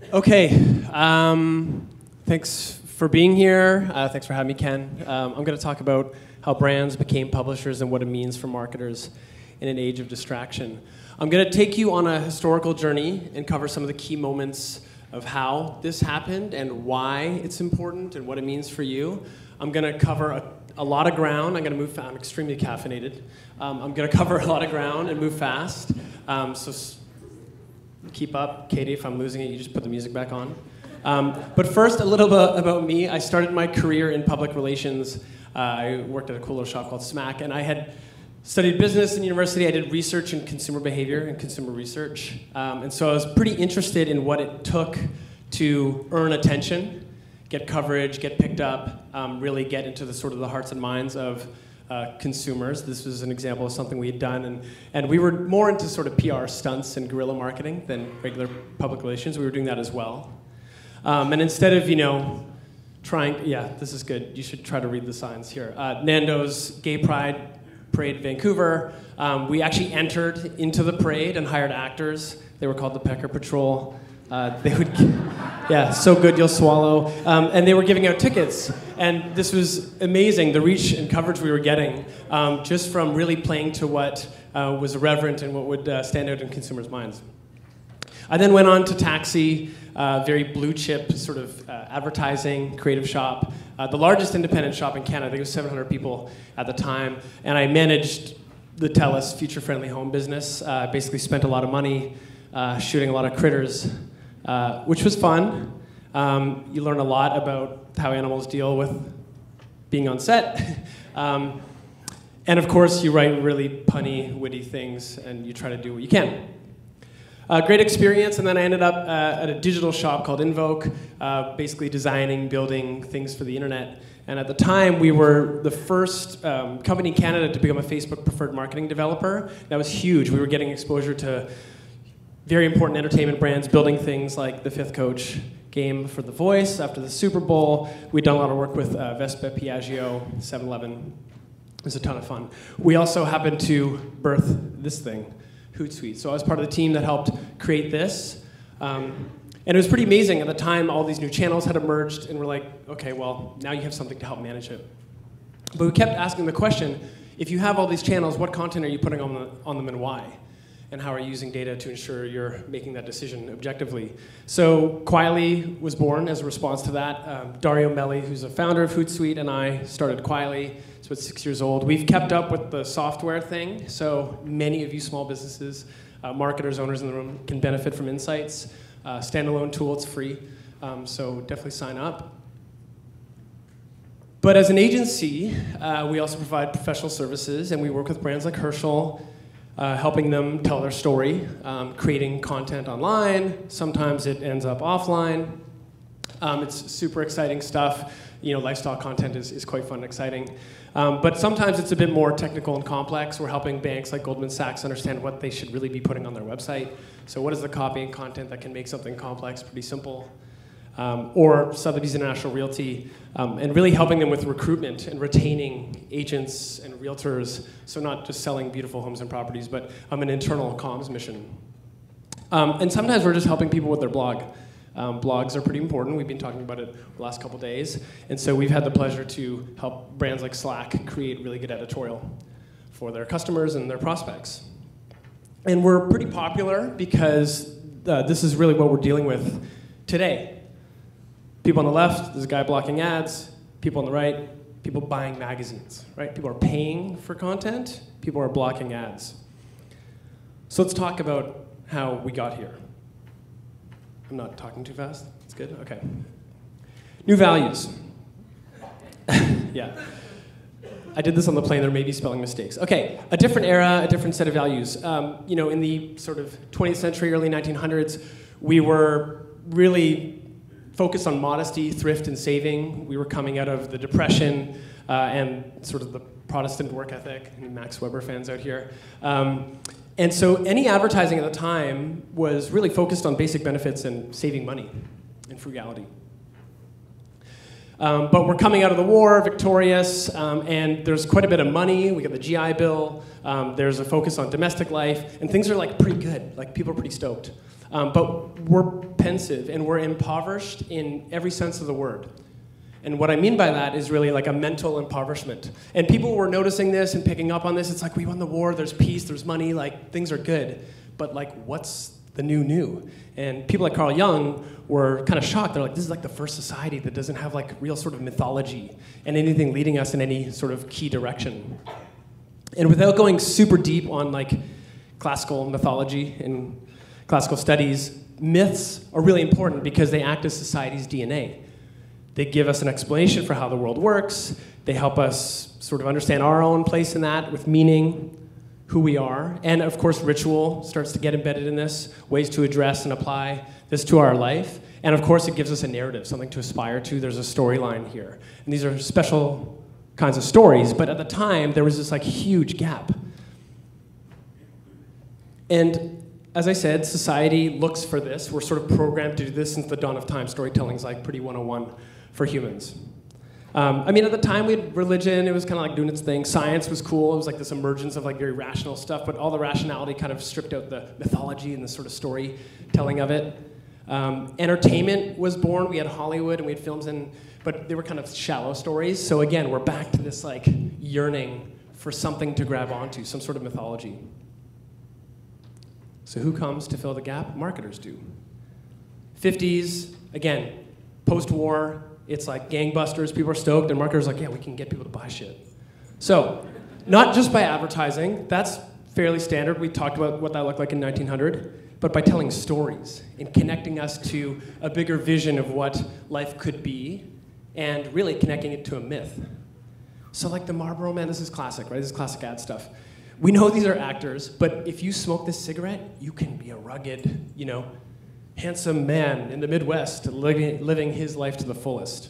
Okay, thanks for being here. Thanks for having me, Ken. I'm going to talk about how brands became publishers and what it means for marketers in an age of distraction. I'm going to take you on a historical journey and cover some of the key moments of how this happened and why it's important and what it means for you. I'm going to cover a lot of ground. I'm going to move fast. I'm extremely caffeinated. I'm going to cover a lot of ground and move fast. So keep up. Katie, if I'm losing it, you just put the music back on. But first, a little bit about me. I started my career in public relations. I worked at a cool little shop called Smack, and I had studied business in university. I did research in consumer behavior and consumer research. And so I was pretty interested in what it took to earn attention, get coverage, get picked up, really get into the sort of the hearts and minds of consumers. This was an example of something we had done, and we were more into sort of PR stunts and guerrilla marketing than regular public relations. We were doing that as well. And instead of, trying, yeah, this is good. You should try to read the signs here. Nando's Gay Pride Parade in Vancouver. We actually entered into the parade and hired actors. They were called the Pecker Patrol. They would, yeah, so good you'll swallow. And they were giving out tickets. And this was amazing, the reach and coverage we were getting, just from really playing to what was irreverent and what would stand out in consumers' minds. I then went on to Taxi, very blue chip sort of advertising, creative shop, the largest independent shop in Canada. I think it was 700 people at the time. And I managed the TELUS future-friendly home business. Basically spent a lot of money shooting a lot of critters, which was fun. You learn a lot about how animals deal with being on set. And of course, you write really punny, witty things, and you try to do what you can. Great experience, and then I ended up at a digital shop called Invoke, basically designing, building things for the internet. And at the time, we were the first company in Canada to become a Facebook preferred marketing developer. That was huge. We were getting exposure to very important entertainment brands, building things like the Fifth Coach game for The Voice after the Super Bowl. We'd done a lot of work with Vespa, Piaggio, 7-Eleven. It was a ton of fun. We also happened to birth this thing, Hootsuite. So I was part of the team that helped create this. And it was pretty amazing. At the time, all these new channels had emerged, and we're like, okay, well, now you have something to help manage it. But we kept asking the question, if you have all these channels, what content are you putting on them and why? And how are you using data to ensure you're making that decision objectively? So Quietly was born as a response to that. Dario Melli, who's a founder of Hootsuite, and I started Quietly. It's about 6 years old. We've kept up with the software thing, so many of you small businesses, marketers, owners in the room can benefit from insights. Standalone tool, it's free, so definitely sign up. But as an agency, we also provide professional services, and we work with brands like Herschel, helping them tell their story, creating content online. Sometimes it ends up offline. It's super exciting stuff. Lifestyle content is quite fun and exciting. But sometimes it's a bit more technical and complex. We're helping banks like Goldman Sachs understand what they should really be putting on their website. So what is the copy and content that can make something complex pretty simple? Or Sotheby's International Realty, and really helping them with recruitment and retaining agents and realtors, so not just selling beautiful homes and properties, but an internal comms mission. And sometimes we're just helping people with their blog. Blogs are pretty important. We've been talking about it the last couple days, and so we've had the pleasure to help brands like Slack create really good editorial for their customers and their prospects. And we're pretty popular because this is really what we're dealing with today. People on the left, there's a guy blocking ads. People on the right, people buying magazines, right? People are paying for content. People are blocking ads. So let's talk about how we got here. I'm not talking too fast? That's good? Okay. New values. Yeah. I did this on the plane. There may be spelling mistakes. Okay, a different era, a different set of values. In the sort of 20th century, early 1900s, we were really focused on modesty, thrift, and saving. We were coming out of the Depression and sort of the Protestant work ethic. Any Max Weber fans out here? And so any advertising at the time was really focused on basic benefits and saving money and frugality. But we're coming out of the war, victorious, and there's quite a bit of money. We got the GI Bill. There's a focus on domestic life, and things are like pretty good. Like people are pretty stoked. But we're pensive and we're impoverished in every sense of the word. And what I mean by that is really like a mental impoverishment. And people were noticing this and picking up on this. It's like, we won the war, there's peace, there's money, like things are good. But like, what's the new? And people like Carl Jung were kind of shocked. They're like, this is like the first society that doesn't have like real sort of mythology and anything leading us in any sort of key direction. And without going super deep on like classical mythology and classical studies, myths are really important because they act as society's DNA. They give us an explanation for how the world works. They help us sort of understand our own place in that with meaning, who we are. And of course, ritual starts to get embedded in this, ways to address and apply this to our life. And of course, it gives us a narrative, something to aspire to. There's a storyline here. And these are special kinds of stories, but at the time, there was this like huge gap. And as I said, society looks for this. We're sort of programmed to do this since the dawn of time. Storytelling is like pretty 101 for humans. I mean, at the time, we had religion. It was kind of like doing its thing. Science was cool. It was like this emergence of like very rational stuff, but all the rationality kind of stripped out the mythology and the sort of storytelling of it. Entertainment was born. We had Hollywood and we had films, but they were kind of shallow stories. So again, we're back to this like yearning for something to grab onto, some sort of mythology. So who comes to fill the gap? Marketers do. 50s, again, post-war, it's like gangbusters, people are stoked, and marketers are like, yeah, we can get people to buy shit. So, not just by advertising, that's fairly standard. We talked about what that looked like in 1900, but by telling stories and connecting us to a bigger vision of what life could be, and really connecting it to a myth. So like the Marlboro Man, this is classic, right? This is classic ad stuff. We know these are actors, but if you smoke this cigarette, you can be a rugged, handsome man in the Midwest living his life to the fullest.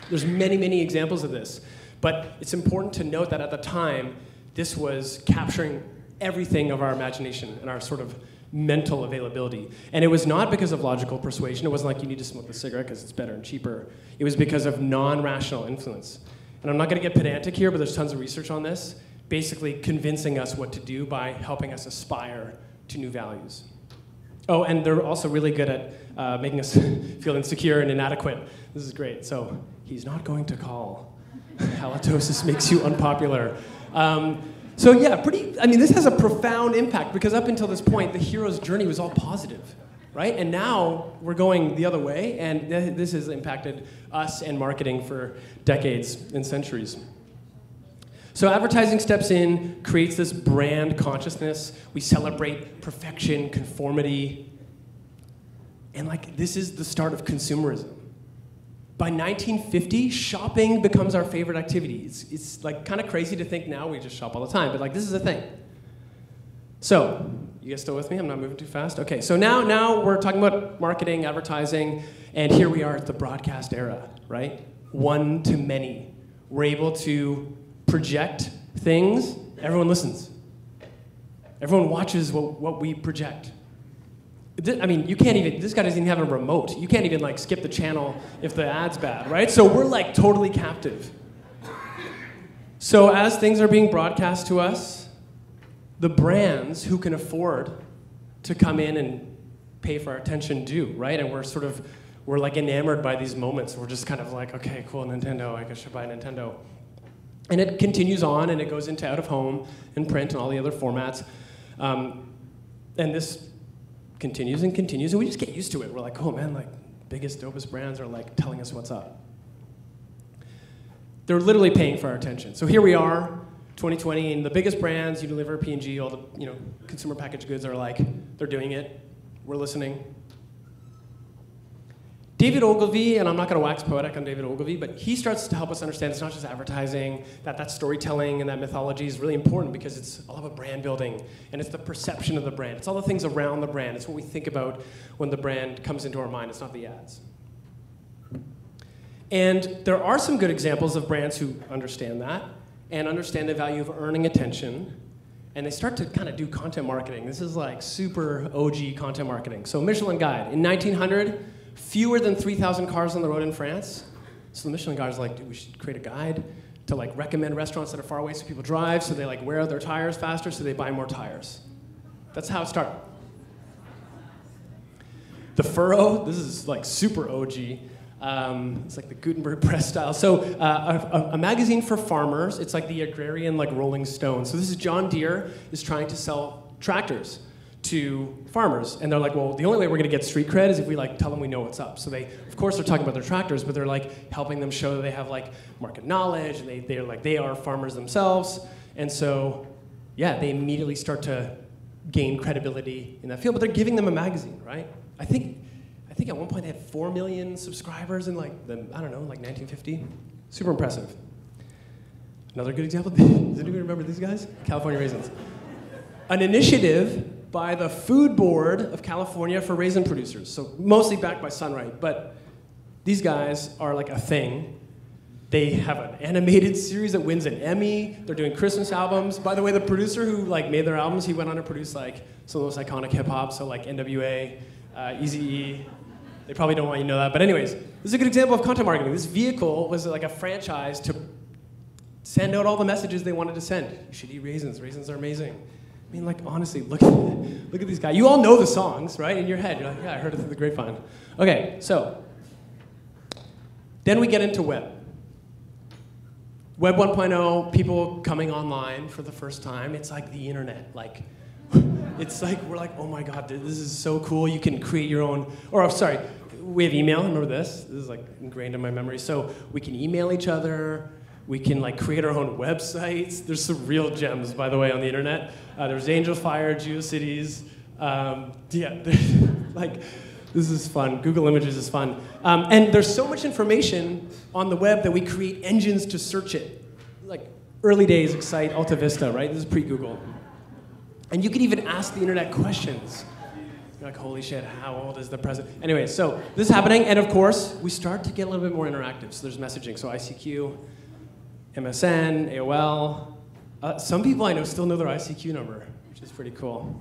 There's many, many examples of this, but it's important to note that at the time, this was capturing everything of our imagination and our sort of mental availability. And it was not because of logical persuasion. It wasn't like you need to smoke the cigarette because it's better and cheaper. It was because of non-rational influence. And I'm not going to get pedantic here, but there's tons of research on this, basically convincing us what to do by helping us aspire to new values. Oh, and they're also really good at making us feel insecure and inadequate. This is great. So he's not going to call. Halitosis makes you unpopular. So yeah, this has a profound impact because up until this point, the hero's journey was all positive, right? And now we're going the other way, and this has impacted us and marketing for decades and centuries. So advertising steps in, creates this brand consciousness. We celebrate perfection, conformity. And like, this is the start of consumerism. By 1950, shopping becomes our favorite activity. It's like kind of crazy to think now we just shop all the time, but like this is a thing. So, you guys still with me? I'm not moving too fast? Okay, so now we're talking about marketing, advertising, and here we are at the broadcast era, right? One to many. We're able to project things, everyone listens. Everyone watches what we project. I mean, you can't even, this guy doesn't even have a remote. You can't even like skip the channel if the ad's bad, right? So we're like totally captive. So as things are being broadcast to us, the brands who can afford to come in and pay for our attention do, right? And we're like enamored by these moments. We're just kind of like, okay, cool, Nintendo, I guess I should buy a Nintendo. And it continues on, and it goes into out-of-home and print and all the other formats. And this continues and continues, and we just get used to it. We're like, oh man, like biggest, dopest brands are like telling us what's up. They're literally paying for our attention. So here we are, 2020, and the biggest brands, Unilever, P&G, all the consumer packaged goods are like, they're doing it. We're listening. David Ogilvy, and I'm not going to wax poetic on David Ogilvy, but he starts to help us understand it's not just advertising, that storytelling and that mythology is really important because it's all about brand building, and it's the perception of the brand. It's all the things around the brand. It's what we think about when the brand comes into our mind. It's not the ads. And there are some good examples of brands who understand that and understand the value of earning attention, and they start to kind of do content marketing. This is like super OG content marketing. So Michelin Guide, in 1900, fewer than 3,000 cars on the road in France. So the Michelin Guide's like, dude, we should create a guide to like recommend restaurants that are far away so people drive, so they like wear their tires faster, so they buy more tires. That's how it started. The Furrow, this is like super OG. It's like the Gutenberg press style. So a magazine for farmers. It's like the agrarian, like Rolling Stone. So this is John Deere is trying to sell tractors to farmers, and they're like, well, the only way we're going to get street cred is if we like tell them we know what's up. So they, of course, they're talking about their tractors, but they're like helping them show that they have like market knowledge, and they're like they are farmers themselves. And so, yeah, they immediately start to gain credibility in that field. But they're giving them a magazine, right? I think at one point they had 4 million subscribers in like I don't know, like 1950. Super impressive. Another good example. Does anybody remember these guys? California Raisins. An initiative by the Food Board of California for raisin producers. So mostly backed by Sunright, but these guys are like a thing. They have an animated series that wins an Emmy. They're doing Christmas albums. By the way, the producer who like made their albums, he went on to produce like some of the most iconic hip hop, so like NWA, Eazy-E. They probably don't want you to know that, but anyways, this is a good example of content marketing. This vehicle was like a franchise to send out all the messages they wanted to send. You should eat raisins. Raisins are amazing. I mean, like, honestly, look at these guys. You all know the songs, right? In your head, you're like, yeah, I heard it through the grapevine. Okay, so then we get into web. Web 1.0, people coming online for the first time. It's like the internet. Like, it's like, we're like, oh my God, this is so cool. You can create your own, or sorry, we have email. Remember this? This is like ingrained in my memory. So we can email each other. We can like create our own websites. There's some real gems, by the way, on the internet. There's Angel Fire, GeoCities. Yeah, like, this is fun. Google Images is fun. And there's so much information on the web that we create engines to search it. Like early days, Excite, Alta Vista, right? This is pre-Google. And you can even ask the internet questions. You're like, holy shit, how old is the president? Anyway, so this is happening, and of course, we start to get a little bit more interactive. So there's messaging, so ICQ, MSN, AOL. Some people I know still know their ICQ number, which is pretty cool.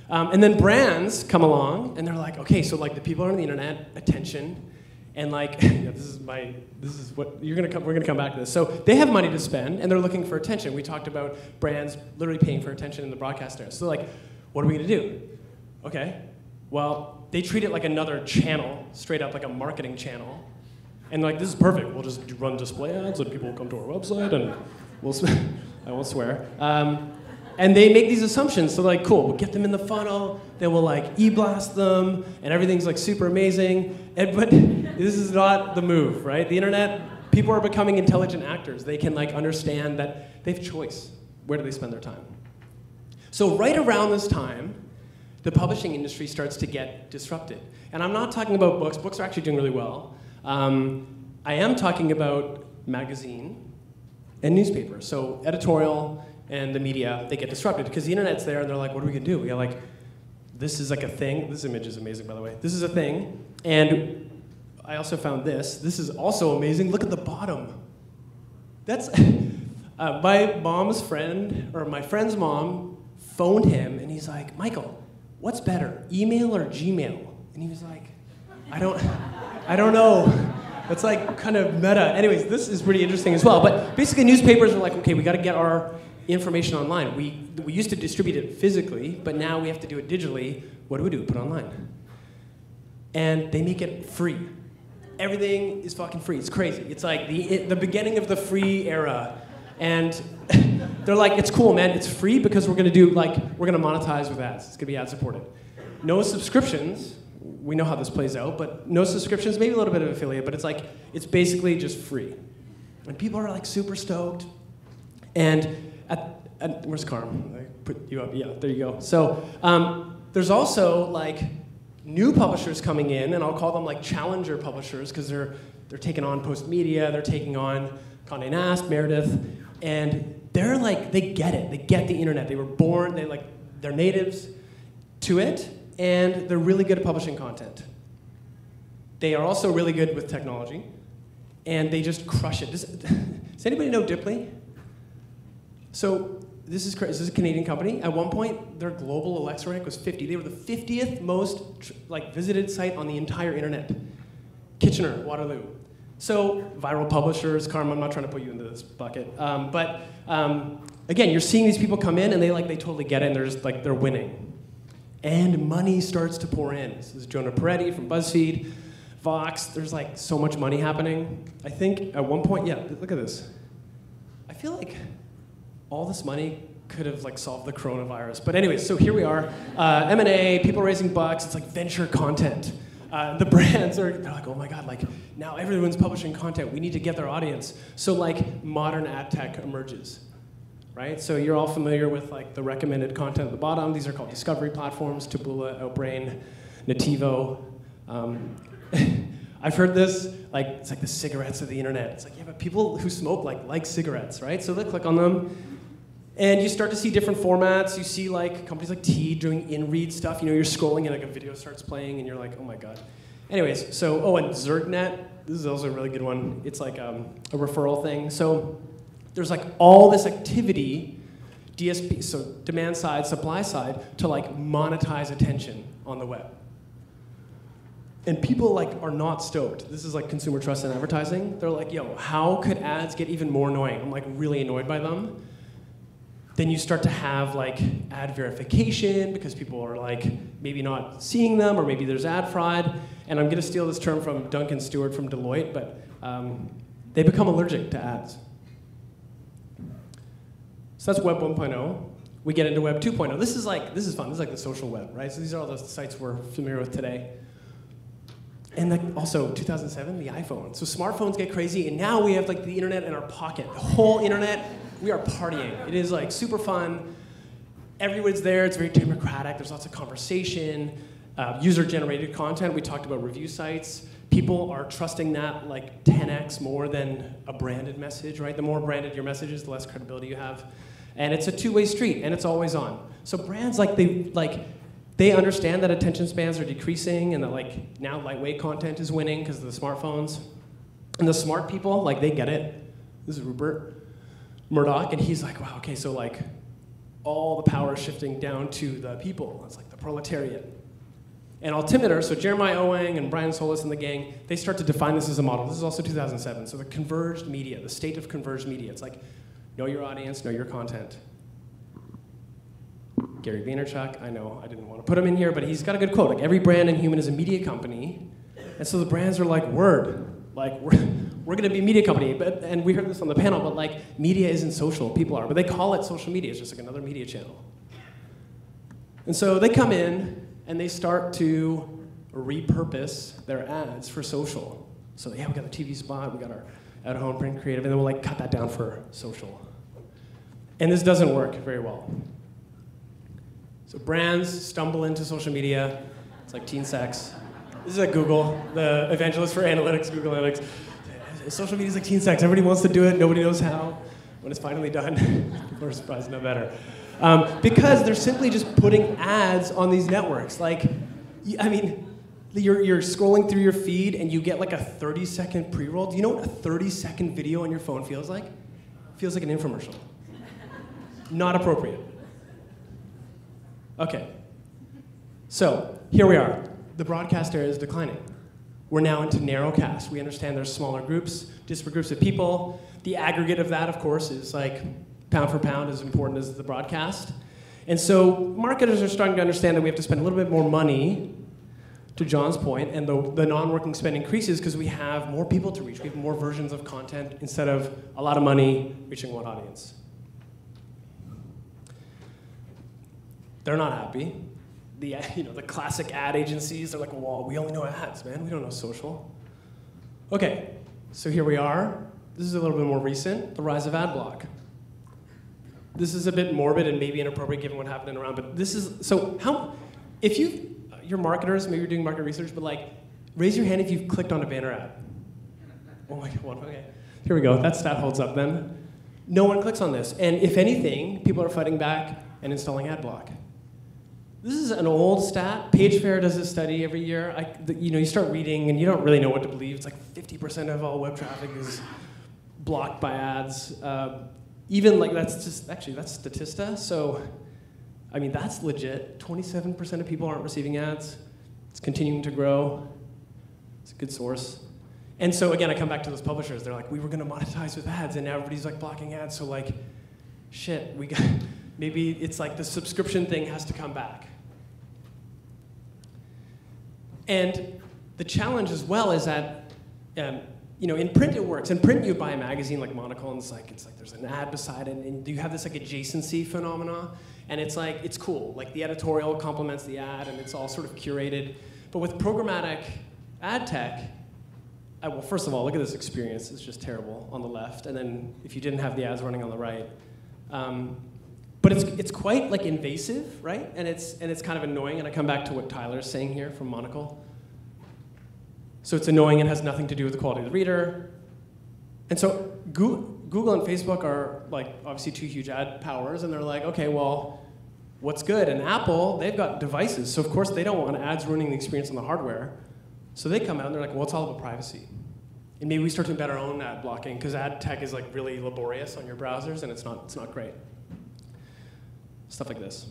And then brands come along, and they're like, okay, so like the people on the internet, attention, and like, yeah, this is what we're gonna come back to this. So they have money to spend, and they're looking for attention. We talked about brands literally paying for attention in the broadcast era. So like, what are we gonna do? Okay, well, they treat it like another channel, straight up like a marketing channel. And like, this is perfect. We'll just run display ads and people will come to our website and I won't swear. And they make these assumptions. So like, cool, we'll get them in the funnel. Then we'll like e-blast them and everything's like super amazing. But this is not the move, right? The internet, people are becoming intelligent actors. They can like understand that they have choice. Where do they spend their time? So right around this time, the publishing industry starts to get disrupted. And I'm not talking about books. Books are actually doing really well. I am talking about magazine and newspaper. So editorial and the media, they get disrupted because the internet's there and they're like, what are we gonna do? We got like, this is like a thing. This image is amazing, by the way. This is a thing. And I also found this. This is also amazing. Look at the bottom. That's, my mom's friend, or my friend's mom phoned him and he's like, Michael, what's better, email or Gmail? And he was like, I don't know. It's like kind of meta. Anyways, this is pretty interesting as well. But basically newspapers are like, okay, we got to get our information online. We used to distribute it physically, but now we have to do it digitally. What do? We put it online. And they make it free. Everything is fucking free. It's crazy. It's like the beginning of the free era. And they're like, it's cool, man. It's free because we're going to monetize with ads. It's going to be ad supported. No subscriptions. We know how this plays out, but no subscriptions, maybe a little bit of affiliate, but it's like, it's basically just free. And people are like super stoked. And where's Carm? I put you up, yeah, there you go. So there's also like new publishers coming in, and I'll call them like challenger publishers because they're taking on Postmedia, they're taking on Condé Nast, Meredith, and they're like, they get it, they get the internet. They were born, they're natives to it. And they're really good at publishing content. They are also really good with technology, and they just crush it. Does anybody know Dipley? So this is crazy. This is a Canadian company. At one point, their global Alexa rank was 50. They were the 50th most visited site on the entire internet. Kitchener, Waterloo. So viral publishers, Carm, I'm not trying to put you into this bucket, again, you're seeing these people come in, and they totally get it, and they're just like, they're winning. And money starts to pour in. This is Jonah Peretti from BuzzFeed, Vox. There's like so much money happening. I think at one point, yeah, look at this. I feel like all this money could have like solved the coronavirus. But anyways, so here we are. M&A, people raising bucks. It's like venture content. The brands they're like, oh my God, like now everyone's publishing content. We need to get their audience. So like modern ad tech emerges. Right? So you're all familiar with like the recommended content at the bottom. These are called discovery platforms, Taboola, Outbrain, Nativo. I've heard this, like it's like the cigarettes of the internet. It's like, yeah, but people who smoke like cigarettes, right? So they click on them, and you start to see different formats. You see like companies like T doing in-read stuff. You know, you're scrolling and like a video starts playing, and you're like, oh my God. Anyways, so, and ZergNet, this is also a really good one. It's like a referral thing. So there's like all this activity, DSP, so demand side, supply side, to like monetize attention on the web. And people like are not stoked. This is like consumer trust in advertising. They're like, yo, how could ads get even more annoying? I'm like really annoyed by them. Then you start to have like ad verification because people are like maybe not seeing them, or maybe there's ad fraud. And I'm gonna steal this term from Duncan Stewart from Deloitte, but they become allergic to ads. So that's Web 1.0. We get into Web 2.0. This is fun. This is like the social web, right? So these are all the sites we're familiar with today. And like also 2007, the iPhone. So smartphones get crazy, and now we have like the internet in our pocket. The whole internet, we are partying. It is like super fun. Everyone's there. It's very democratic. There's lots of conversation. User-generated content. We talked about review sites. People are trusting that like 10x more than a branded message, right? The more branded your message is, the less credibility you have. And it's a two-way street, and it's always on. So brands they understand that attention spans are decreasing, and that like now lightweight content is winning because of the smartphones. And the smart people, like they get it. This is Rupert Murdoch, and he's like, wow, okay, so like all the power is shifting down to the people. It's like the proletariat. And Altimeter, so Jeremiah Owang and Brian Solis and the gang, they start to define this as a model. This is also 2007. So the converged media, the state of converged media. It's like, know your audience, know your content. Gary Vaynerchuk, I know I didn't want to put him in here, but he's got a good quote. Like, every brand and human is a media company. And so the brands are like, word. Like, we're going to be a media company. And we heard this on the panel, but like, media isn't social, people are. But they call it social media. It's just like another media channel. And so they come in, and they start to repurpose their ads for social. So yeah, we got the TV spot, we got our at-home print creative, and then we'll like cut that down for social. And this doesn't work very well. So brands stumble into social media. It's like teen sex. This is at Google, the evangelist for analytics, Google Analytics. Social media is like teen sex. Everybody wants to do it. Nobody knows how. When it's finally done, people are surprised no better. Because they're simply just putting ads on these networks. Like, I mean, you're scrolling through your feed and you get like a 30-second pre-roll. Do you know what a 30-second video on your phone feels like? It feels like an infomercial. Not appropriate. Okay. So, here we are. The broadcast era is declining. We're now into narrowcast. We understand there's smaller groups, disparate groups of people. The aggregate of that, of course, is like pound for pound as important as the broadcast. And so marketers are starting to understand that we have to spend a little bit more money, to John's point, and the non-working spend increases because we have more people to reach. We have more versions of content instead of a lot of money reaching one audience. They're not happy. The classic ad agencies are like, well, we only know ads, man. We don't know social. Okay, so here we are. This is a little bit more recent, the rise of ad block. This is a bit morbid and maybe inappropriate given what happened in Iran, but this is, so how, if you're marketers, maybe you're doing market research, but like, raise your hand if you've clicked on a banner ad. Oh my God, okay. Here we go, that stat holds up then. No one clicks on this, and if anything, people are fighting back and installing ad block. This is an old stat. PageFair does this study every year. You start reading and you don't really know what to believe. It's like 50% of all web traffic is blocked by ads. Even like that's Statista. So, I mean, that's legit. 27% of people aren't receiving ads. It's continuing to grow. It's a good source. And so again, I come back to those publishers. They're like, we were going to monetize with ads, and now everybody's like blocking ads. So like, shit, maybe it's like the subscription thing has to come back. And the challenge as well is that, in print it works. In print, you buy a magazine like Monocle, and it's like there's an ad beside it, and you have this like adjacency phenomena, and it's cool. Like the editorial complements the ad, and it's all sort of curated. But with programmatic ad tech, well, first of all, look at this experience. It's just terrible on the left, and then if you didn't have the ads running on the right. But it's quite like invasive, right? And it's kind of annoying. And I come back to what Tyler's saying here from Monocle. So it's annoying and has nothing to do with the quality of the reader. And so Google and Facebook are like obviously two huge ad powers, and they're like, okay, well, what's good? And Apple, they've got devices, so of course they don't want ads ruining the experience on the hardware. So they come out and they're like, well, it's all about privacy. And maybe we start to embed our own ad blocking, because ad tech is like really laborious on your browsers, and it's not great. Stuff like this.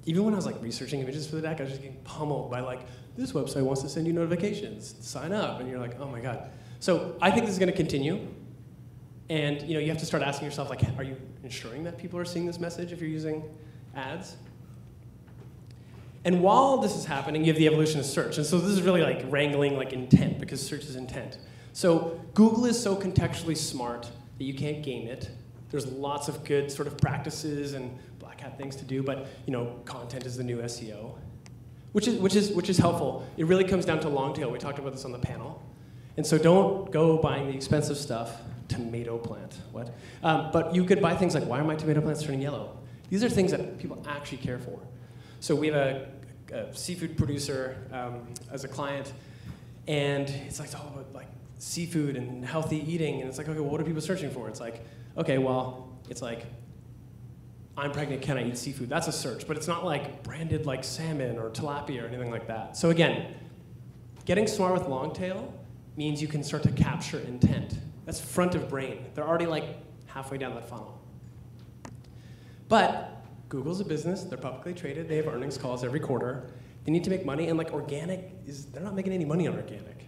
Even when I was like researching images for the deck, I was just getting pummeled by like, this website wants to send you notifications, sign up, and you're like, oh my God. So I think this is going to continue, and you have to start asking yourself, like, are you ensuring that people are seeing this message if you're using ads? And while this is happening, you have the evolution of search, and so this is really like wrangling like intent, because search is intent. So Google is so contextually smart that you can't game it. There's lots of good sort of practices and black hat things to do, but content is the new SEO. Which is helpful. It really comes down to long tail. We talked about this on the panel. And so don't go buying the expensive stuff. Tomato plant, what? But you could buy things like, why are my tomato plants turning yellow? These are things that people actually care for. So we have a seafood producer as a client, and it's like all about like seafood and healthy eating, and it's like, okay, well, what are people searching for? It's like, okay, well, it's like, I'm pregnant, can I eat seafood? That's a search, but it's not like branded like salmon or tilapia or anything like that. So again, getting smart with long tail means you can start to capture intent. That's front of brain. They're already like halfway down that funnel. But Google's a business, they're publicly traded, they have earnings calls every quarter. They need to make money, and like they're not making any money on organic.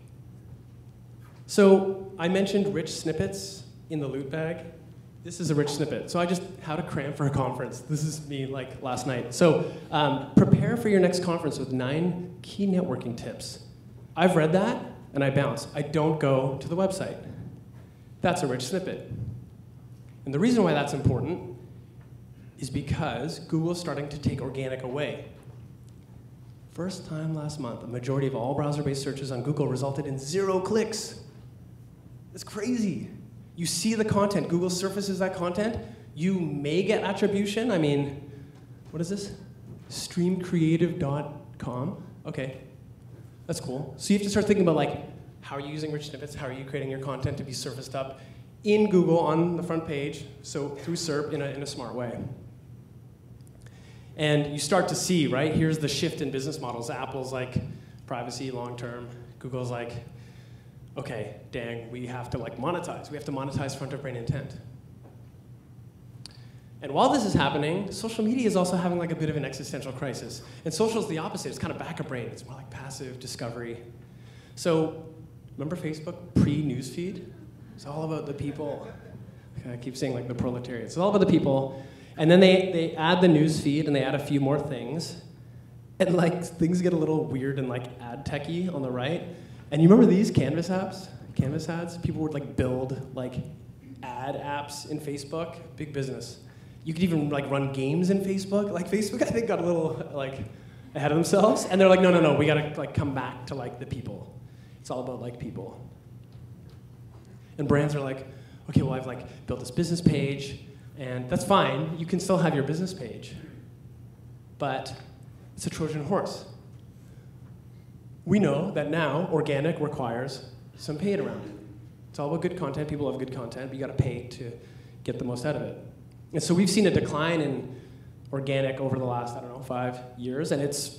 So I mentioned rich snippets in the loot bag. This is a rich snippet. So how to cram for a conference. This is me like last night. So prepare for your next conference with 9 key networking tips. I've read that and I bounce. I don't go to the website. That's a rich snippet. And the reason why that's important is because Google's starting to take organic away. First time last month, a majority of all browser-based searches on Google resulted in 0 clicks. That's crazy. You see the content, Google surfaces that content, you may get attribution. I mean, what is this? Streamcreative.com, okay, that's cool. So you have to start thinking about like, how are you using rich snippets? How are you creating your content to be surfaced up in Google on the front page, so through SERP in a smart way. And you start to see, right, here's the shift in business models. Apple's like, privacy long-term. Google's like, okay, dang, we have to like monetize. We have to monetize front of brain intent. And while this is happening, social media is also having like a bit of an existential crisis. And social is the opposite. It's kind of back of brain. It's more like passive discovery. So remember Facebook pre-newsfeed? It's all about the people. Okay, I keep saying like the proletariat. It's all about the people. And then they add the newsfeed and they add a few more things. And like things get a little weird and like ad techy on the right. And you remember these Canvas apps? Canvas ads? People would like build like ad apps in Facebook. Big business. You could even like run games in Facebook. Like Facebook, I think, got a little like ahead of themselves. And they're like, no, we gotta like come back to like the people. It's all about like people. And brands are like, okay, well I've like built this business page, and that's fine. You can still have your business page, but it's a Trojan horse. We know that now organic requires some paid around it. It's all about good content. People love good content, but you got to pay to get the most out of it. And so we've seen a decline in organic over the last, 5 years, and it's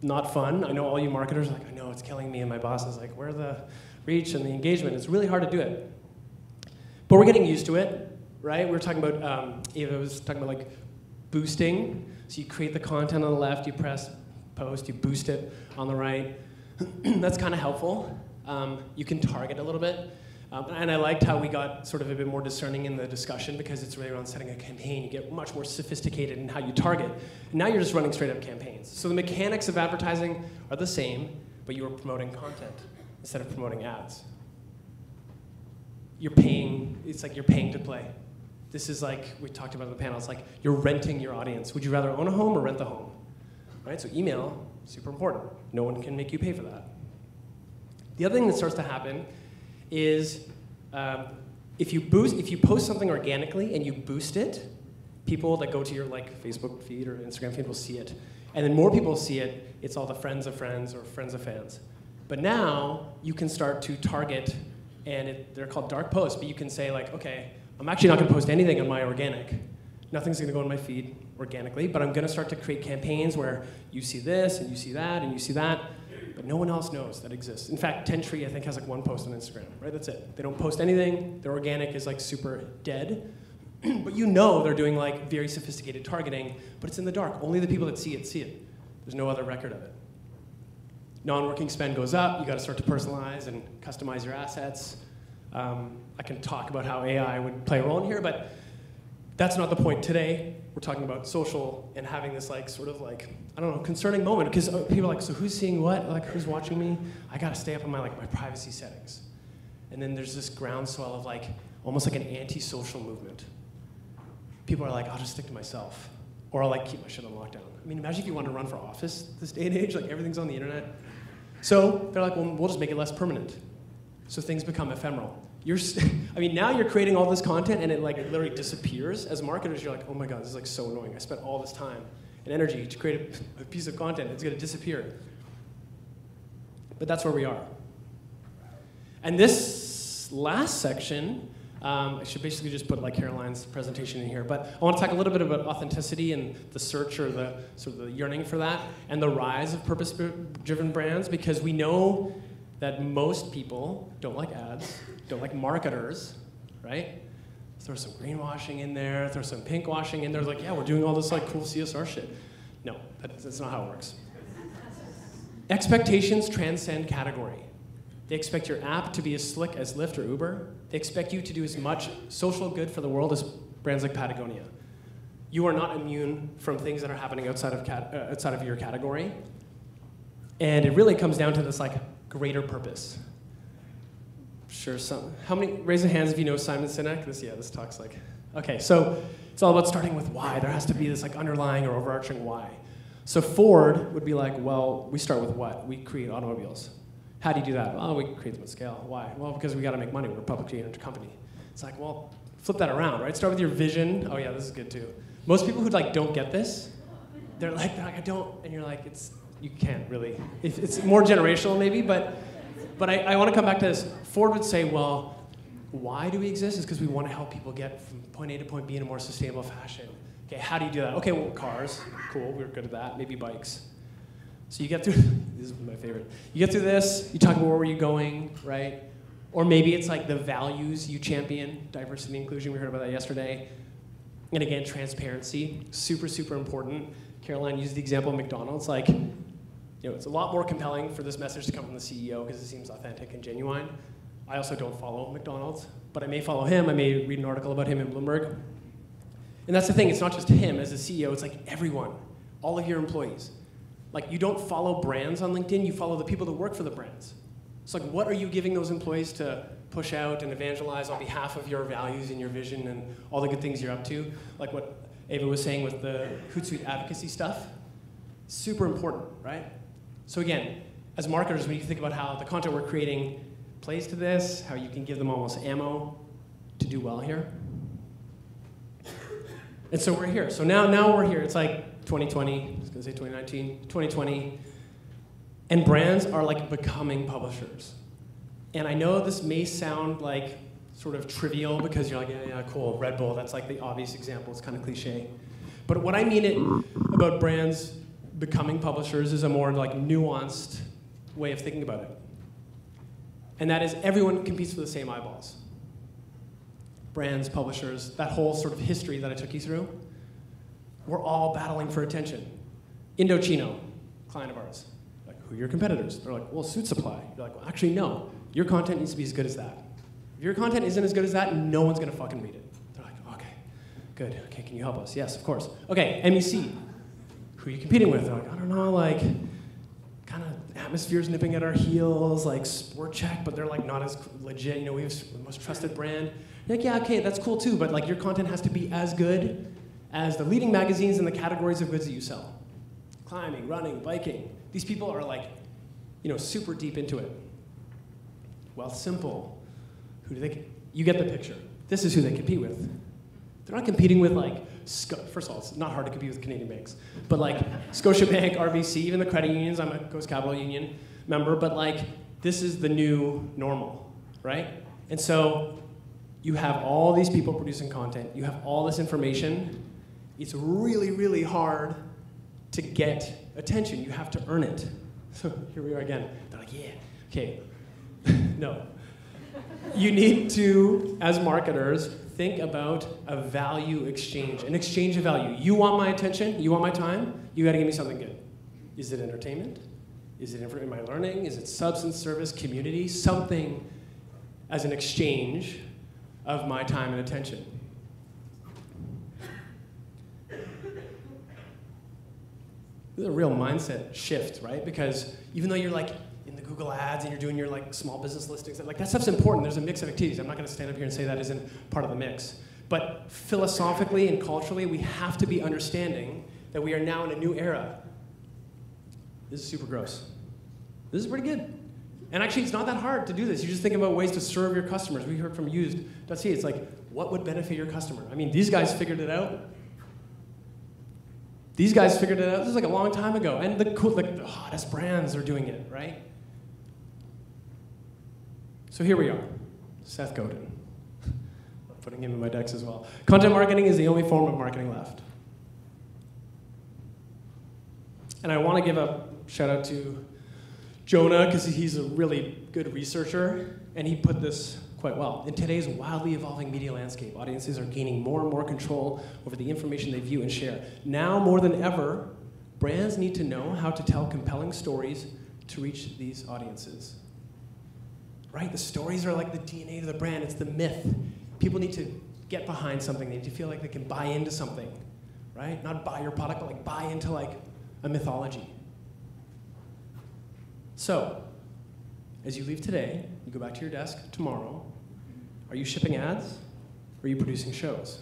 not fun. I know all you marketers are like, I know, it's killing me, and my boss is like, where the reach and the engagement? It's really hard to do it. But we're getting used to it, right? We were talking about, Ava was talking about like boosting. So you create the content on the left, you press post, you boost it on the right. That's kind of helpful. You can target a little bit. And I liked how we got sort of a bit more discerning in the discussion because it's really around setting a campaign. You get much more sophisticated in how you target. And now you're just running straight up campaigns. So the mechanics of advertising are the same, but you are promoting content instead of promoting ads. You're paying, it's like you're paying to play. This is like, we talked about in the panel, it's like you're renting your audience. Would you rather own a home or rent the home? Right, so email, super important. No one can make you pay for that. The other thing that starts to happen is if you post something organically and you boost it, people that go to your Facebook feed or Instagram feed will see it. And then more people see it, it's all the friends of friends or friends of fans. But now you can start to target, and they're called dark posts, but you can say like, okay, I'm actually not gonna post anything on my organic. Nothing's gonna go in my feed organically, but I'm gonna start to create campaigns where you see this, and you see that, and you see that, but no one else knows that exists. In fact, Tentree, I think, has like one post on Instagram, right? That's it. They don't post anything. Their organic is like super dead, but you know they're doing like very sophisticated targeting, but it's in the dark. Only the people that see it see it. There's no other record of it. Non-working spend goes up. You gotta start to personalize and customize your assets. I can talk about how AI would play a role in here, but that's not the point today. We're talking about social and having this like sort of like, I don't know, concerning moment, because people are like, so who's seeing what? Like, who's watching me? I gotta stay up on my privacy settings. And then there's this groundswell of like, almost like an anti-social movement. People are like, I'll just stick to myself. Or I'll like keep my shit on lockdown. I mean, imagine if you wanted to run for office this day and age, like everything's on the internet. So they're like, well, we'll just make it less permanent. So things become ephemeral. I mean, now you're creating all this content and it literally disappears. As marketers, you're like, oh my God, this is like so annoying. I spent all this time and energy to create a piece of content. It's gonna disappear. But that's where we are. And this last section, I should basically just put like Caroline's presentation in here, but I want to talk a little bit about authenticity and the search or the sort of the yearning for that and the rise of purpose-driven brands, because we know that most people don't like ads, don't like marketers, right? Throw some greenwashing in there, throw some pinkwashing in there, like, yeah, we're doing all this like cool CSR shit. No, that's not how it works. Expectations transcend category. They expect your app to be as slick as Lyft or Uber. They expect you to do as much social good for the world as brands like Patagonia. You are not immune from things that are happening outside of your category. And it really comes down to this like greater purpose. Sure, how many, raise your hands if you know Simon Sinek? This talk's like, okay, so it's all about starting with why. There has to be this like underlying or overarching why. So Ford would be like, well, we start with what? We create automobiles. How do you do that? Well, we create them at scale. Why? Well, because we gotta make money. We're a publicly owned company. It's like, well, flip that around, right? Start with your vision. Oh yeah, this is good too. Most people who like don't get this, they're like, I don't, and you're like, you can't really. It's more generational maybe, but I want to come back to this. Ford would say, well, why do we exist? It's because we want to help people get from point A to point B in a more sustainable fashion. Okay, how do you do that? Okay, well, cars, cool, we're good at that. Maybe bikes. So you get through, this is my favorite. You get through this, you talk about where were you going, right? Or maybe it's like the values you champion, diversity and inclusion, we heard about that yesterday. And again, transparency, super, super important. Caroline used the example of McDonald's, like, you know, it's a lot more compelling for this message to come from the CEO because it seems authentic and genuine. I also don't follow McDonald's, but I may follow him. I may read an article about him in Bloomberg. And that's the thing, it's not just him as a CEO, it's like everyone, all of your employees. Like, you don't follow brands on LinkedIn, you follow the people that work for the brands. So like, what are you giving those employees to push out and evangelize on behalf of your values and your vision and all the good things you're up to? Like what Ava was saying with the Hootsuite advocacy stuff. Super important, right? So again, as marketers, when you think about how the content we're creating plays to this, how you can give them almost ammo to do well here. And so we're here. So now we're here. It's like 2020, I was gonna say 2019, 2020. And brands are like becoming publishers. And I know this may sound like sort of trivial because you're like, yeah, cool, Red Bull, that's like the obvious example, it's kind of cliche. But what I mean about brands becoming publishers is a more like nuanced way of thinking about it. And that is everyone competes for the same eyeballs. Brands, publishers, that whole sort of history that I took you through, we're all battling for attention. Indochino, client of ours, like, who are your competitors? They're like, well, Suit Supply. You're like, well, actually, no. Your content needs to be as good as that. If your content isn't as good as that, no one's gonna fucking read it. They're like, okay, good, okay, can you help us? Yes, of course. Okay, MEC, who are you competing with? They're like, I don't know, like, kind of atmosphere's nipping at our heels, like Sport Check, but they're like not as legit, you know, we have the most trusted brand. You're like, yeah, okay, that's cool too, but like your content has to be as good as the leading magazines in the categories of goods that you sell. Climbing, running, biking. These people are like, you know, super deep into it. Wealth Simple. Who do they? You get the picture. This is who they compete with. They're not competing with like, first of all, it's not hard to compete with Canadian banks, but like Scotiabank, RBC, even the credit unions. I'm a Coast Capital Union member, but like this is the new normal, right? And so you have all these people producing content. You have all this information. It's really, really hard to get attention. You have to earn it. So here we are again. They're like, yeah, okay. No. You need to, as marketers, think about a value exchange, an exchange of value. You want my attention, you want my time, you gotta give me something good. Is it entertainment? Is it in my learning? Is it substance, service, community? Something as an exchange of my time and attention. This is a real mindset shift, right? Because even though you're like in the Google ads and you're doing your like small business listings, like that stuff's important. There's a mix of activities. I'm not gonna stand up here and say that isn't part of the mix. But philosophically and culturally, we have to be understanding that we are now in a new era. This is super gross. This is pretty good. And actually, it's not that hard to do this. You just think about ways to serve your customers. We heard from used.ca, it's like, what would benefit your customer? I mean, these guys figured it out. These guys figured it out. This is like a long time ago. And the hottest brands are doing it, right? So here we are, Seth Godin. I'm putting him in my decks as well. Content marketing is the only form of marketing left. And I want to give a shout out to Jonah, because he's a really good researcher, and he put this quite well. In today's wildly evolving media landscape, audiences are gaining more and more control over the information they view and share. Now more than ever, brands need to know how to tell compelling stories to reach these audiences. Right? The stories are like the DNA of the brand. It's the myth. People need to get behind something. They need to feel like they can buy into something, right? Not buy your product, but like buy into like a mythology. So, as you leave today, you go back to your desk tomorrow, are you shipping ads? Or are you producing shows?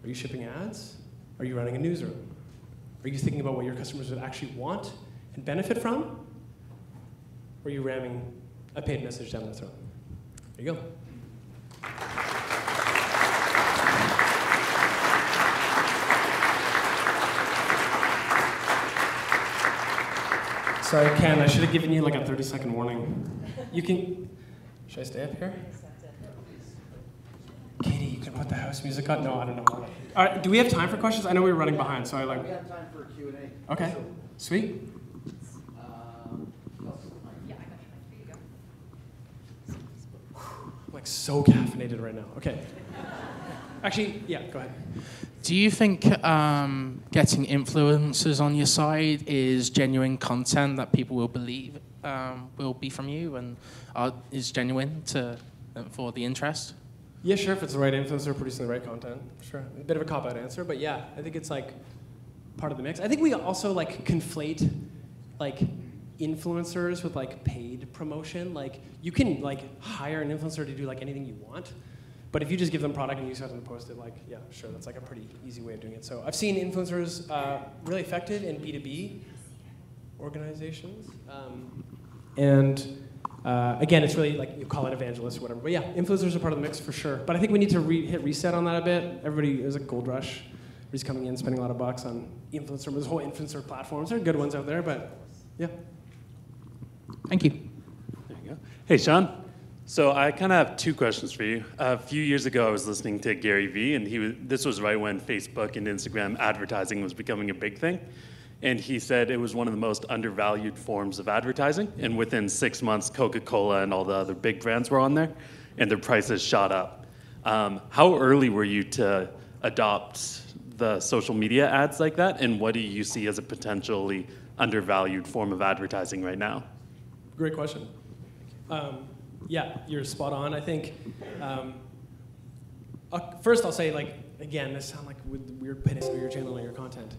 Are you shipping ads? Are you running a newsroom? Are you thinking about what your customers would actually want and benefit from? Or are you ramming a paid message down their throat? There you go. Sorry, Ken, I should have given you like a 30-second warning. You can, should I stay up here? Katie, you can put the house music on? No, I don't know. All right, do we have time for questions? I know we were running behind, so I like. We have time for Q&A. Okay, sweet. I'm like so caffeinated right now. Okay. Actually, yeah, go ahead. Do you think getting influencers on your side is genuine content that people will believe will be from you and is genuine for the interest? Yeah, sure, if it's the right influencer producing the right content, sure. A bit of a cop-out answer, but yeah, I think it's like part of the mix. I think we also like conflate like influencers with like paid promotion. Like you can like hire an influencer to do like anything you want, but if you just give them product and you have them post it, like yeah, sure, that's like a pretty easy way of doing it. So I've seen influencers really effective in B2B organizations, again, it's really like you call it evangelists or whatever. But yeah, influencers are part of the mix for sure. But I think we need to hit reset on that a bit. Everybody, there's a gold rush. Everybody's coming in, spending a lot of bucks on influencer. There's whole influencer platforms. There are good ones out there, but yeah. Thank you. There you go. Hey, Sean. So I kind of have two questions for you. A few years ago, I was listening to Gary Vee, and this was right when Facebook and Instagram advertising was becoming a big thing. And he said it was one of the most undervalued forms of advertising. And within 6 months, Coca-Cola and all the other big brands were on there, and their prices shot up. How early were you to adopt the social media ads like that? And what do you see as a potentially undervalued form of advertising right now? Great question. Yeah, you're spot on. I think, first I'll say, like, again, this sounds like weird pitting or your channel or your content.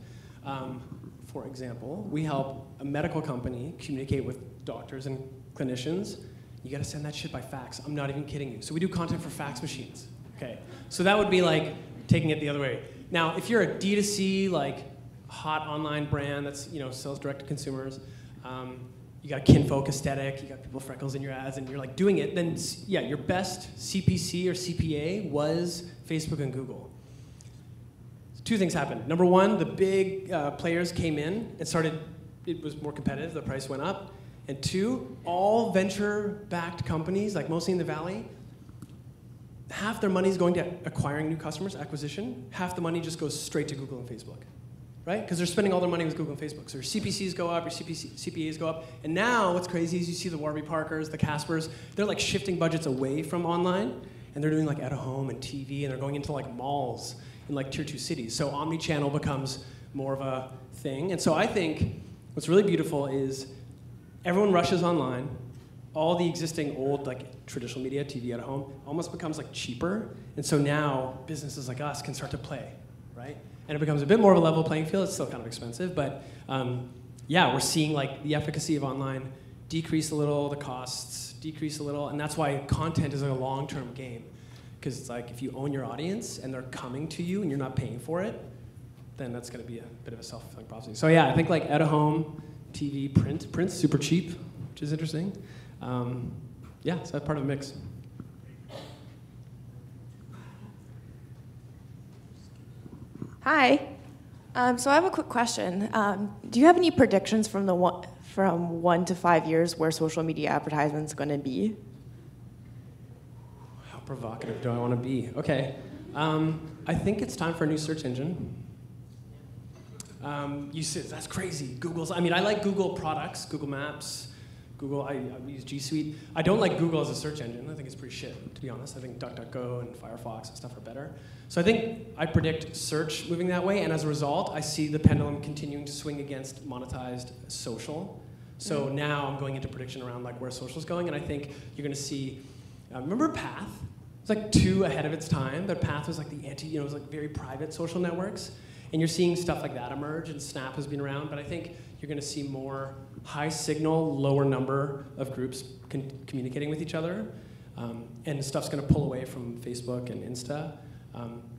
For example, we help a medical company communicate with doctors and clinicians. You gotta send that shit by fax. I'm not even kidding you. So we do content for fax machines, okay? So that would be like taking it the other way. Now, if you're a D2C, like, hot online brand that's, sells direct to consumers, you got a kinfolk aesthetic, you got people with freckles in your ads, and you're like doing it, then yeah, your best CPC or CPA was Facebook and Google. Two things happened. Number one, the big players came in and it was more competitive, the price went up. And two, all venture-backed companies, like mostly in the Valley, half their money is going to acquiring new customers, acquisition. Half the money just goes straight to Google and Facebook, right? Because they're spending all their money with Google and Facebook. So your CPCs go up, your CPAs go up. And now what's crazy is you see the Warby Parkers, the Caspers, they're like shifting budgets away from online, and they're doing like out-of-home and TV, and they're going into like malls in like tier 2 cities. So omni-channel becomes more of a thing. And so I think what's really beautiful is everyone rushes online. All the existing old, like, traditional media, TV at home, almost becomes like cheaper. And so now businesses like us can start to play, right? And it becomes a bit more of a level playing field. It's still kind of expensive, but yeah, we're seeing like the efficacy of online decrease a little, the costs decrease a little, and that's why content is like a long-term game. Because it's like, if you own your audience and they're coming to you and you're not paying for it, then that's gonna be a bit of a self-fulfilling prophecy. So yeah, I think like out-of-home, TV, print's super cheap, which is interesting. Yeah, so that's part of the mix. Hi. So I have a quick question. Do you have any predictions from 1 to 5 years where social media advertisement's going to be? How provocative do I want to be? Okay. I think it's time for a new search engine. You said, that's crazy. I like Google products, Google Maps, Google, I use G Suite. I don't like Google as a search engine. I think it's pretty shit, to be honest. I think DuckDuckGo and Firefox and stuff are better. So I predict search moving that way, and as a result, I see the pendulum continuing to swing against monetized social. So now I'm going into prediction around like where social's going, and I think you're gonna see, remember Path? It's like 2 ahead of its time, but Path was like the it was like very private social networks. And you're seeing stuff like that emerge, and Snap has been around, but I think you're gonna see more high signal, lower number of groups communicating with each other, and stuff's gonna pull away from Facebook and Insta.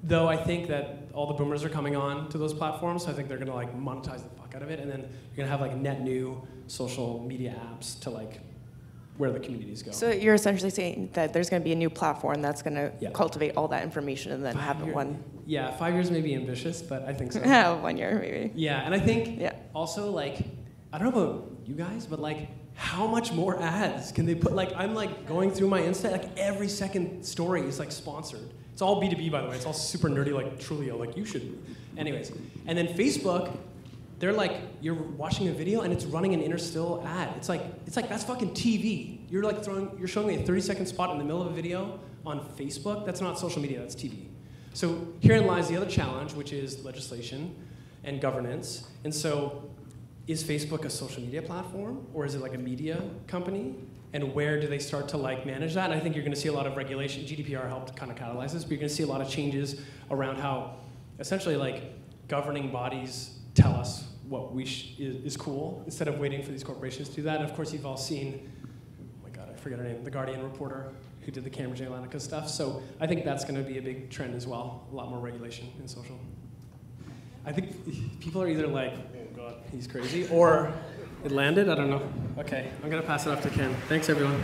Though I think that all the boomers are coming on to those platforms, so I think they're gonna like monetize the fuck out of it, and then you're gonna have like net new social media apps to like where the communities go. So you're essentially saying that there's going to be a new platform that's going to cultivate all that information and then have it one. Yeah, 5 years may be ambitious, but I think so. 1 year maybe. Yeah, and I think also like, I don't know about you guys, but like how much more ads can they put? Like I'm like going through my Insta, like every second story is like sponsored. It's all B2B, by the way. It's all super nerdy, like Trulio, like you should. Anyways, and then Facebook, they're like, you're watching a video and it's running an interstill ad. It's like that's fucking TV. You're like you're showing me a 30-second spot in the middle of a video on Facebook. That's not social media, that's TV. So herein lies the other challenge, which is legislation and governance. And so is Facebook a social media platform, or is it like a media company? And where do they start to like manage that? And I think you're gonna see a lot of regulation. GDPR helped kind of catalyze this, but you're gonna see a lot of changes around how essentially like governing bodies tell us what is cool, instead of waiting for these corporations to do that. And of course, you've all seen, oh my God, I forget her name, the Guardian reporter who did the Cambridge Analytica stuff. So I think that's going to be a big trend as well, a lot more regulation in social. I think people are either like, oh God, he's crazy, or it landed, I don't know. Okay, I'm going to pass it off to Ken. Thanks, everyone.